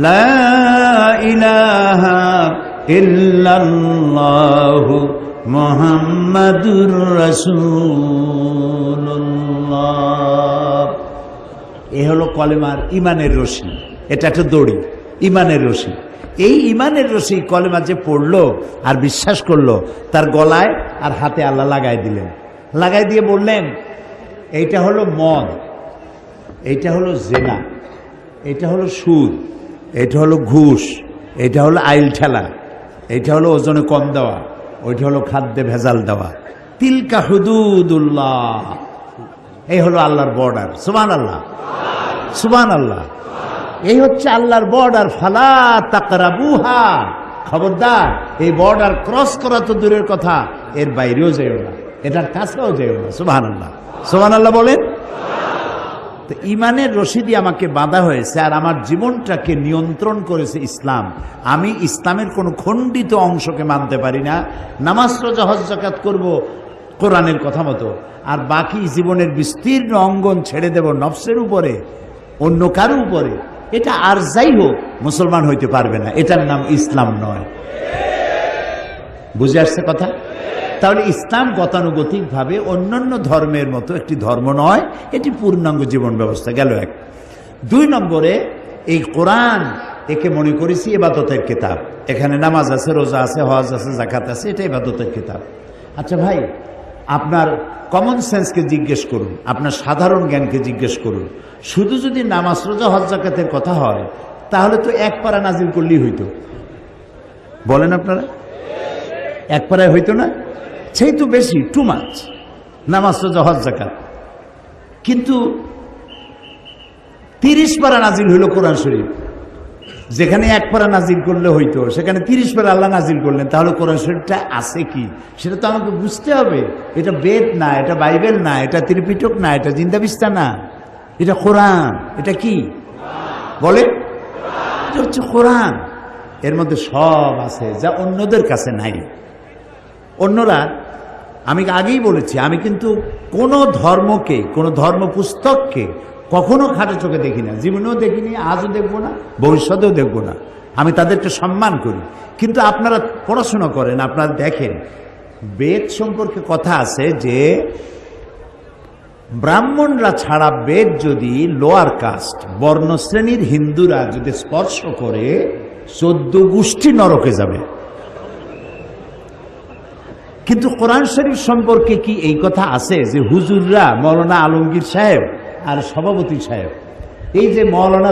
লা ইলাহা ইল্লাল্লাহু মুহাম্মাদুর রাসূলুল্লাহ। এ হলো কলেমার ইমানের রশি। এটা একটা দড়ি, ইমানের রশি। এই ইমানের রশি কলেমা যে পড়লো আর বিশ্বাস করলো, তার গলায় আর হাতে আল্লাহ লাগাই দিলেন। লাগাই দিয়ে বললেন, এইটা হলো মদ, এইটা হলো জেনা, এটা হলো সুদ, এটা হলো ঘুষ, এটা হলো আইল ঠেলা, এটা হলো ওজনে কম দেওয়া, ওইটা হলো খাদ্যে ভেজাল দেওয়া। তিলকা হুদুদুল্লাহ, এই হলো আল্লাহর বর্ডার। সুবহানাল্লাহ, সুবহানাল্লাহ। এই হচ্ছে আল্লাহর বর্ডার। ফালা তাকরাবুহা, খবরদার এই বর্ডার ক্রস করা তো দূরের কথা, এর বাইরেও যেও না, এটার কাছেও যেও না। সুবহানাল্লাহ, সুবহানাল্লাহ বলেন। তো ইমানের রশিদি আমাকে বাঁধা হয়েছে আর আমার জীবনটাকে নিয়ন্ত্রণ করেছে ইসলাম। আমি ইসলামের কোনো খণ্ডিত অংশকে মানতে পারি না। নামাজ, রোজা, হজ, যাকাত করব কোরআনের কথা মতো, আর বাকি জীবনের বিস্তীর্ণ অঙ্গন ছেড়ে দেব নফসের উপরে, অন্য কারো উপরে। এটা আর যাই হোক মুসলমান হইতে পারবে না। এটার নাম ইসলাম নয়। বুঝে আসছে কথা? তাহলে ইসলাম গতানুগতিকভাবে অন্যান্য ধর্মের মতো একটি ধর্ম নয়, এটি পূর্ণাঙ্গ জীবন ব্যবস্থা। গেল এক। 2 নম্বরে, এই কোরআন একে মনে করেছি ইবাদতের কিতাব। এখানে নামাজ আছে, রোজা আছে, হজ আছে, যাকাত আছে, এটা ইবাদতের কিতাব। আচ্ছা ভাই, আপনার কমন সেন্সকে জিজ্ঞেস করুন, আপনার সাধারণ জ্ঞানকে জিজ্ঞেস করুন। শুধু যদি নামাজ, রোজা, হজ, যাকাতের কথা হয়, তাহলে তো এক পারা নাজিল করলেই হইতো। বলেন আপনারা, এক পারায় হইতো না? সেই তো বেশি, টু মাচ, নামাজ, রোজা, হজ, যাকাত। কিন্তু 30 পারা নাজিল হইল কোরআন শরীফ। যেখানে এক পারা নাজিল করলে হইতো, সেখানে 30 পারা আল্লাহ নাজিল করলেন। তাহলে কোরআন শরীফটা আছে কি, সেটা তো আমাকে বুঝতে হবে। এটা বেদ না, এটা বাইবেল না, এটা ত্রিপিটক না, এটা জিন্দাবিস্তা না, এটা কোরআন। এটা কি বলে? এটা হচ্ছে কোরআন। এর মধ্যে সব আছে যা অন্যদের কাছে নাই। অন্যরা, আমি আগেই বলেছি, আমি কিন্তু কোনো ধর্মকে, কোনো ধর্ম পুস্তককে কখনো খাটো চোখে দেখি না, জীবনেও দেখিনি, আজও দেখবো না, ভবিষ্যতেও দেখবো না। আমি তাদেরকে সম্মান করি। কিন্তু আপনারা পড়াশোনা করেন, আপনারা দেখেন, বেদ সম্পর্কে কথা আছে যে ব্রাহ্মণরা ছাড়া বেদ যদি লোয়ার কাস্ট, বর্ণশ্রেণীর হিন্দুরা যদি স্পর্শ করে, 14 গোষ্ঠী নরকে যাবে। কিন্তু কোরআন শরীফ সম্পর্কে কি এই কথা আছে যে হুজুররা, মৌলানা আলমগীর সাহেব আর সভাপতি সাহেব, এই যে মৌলানা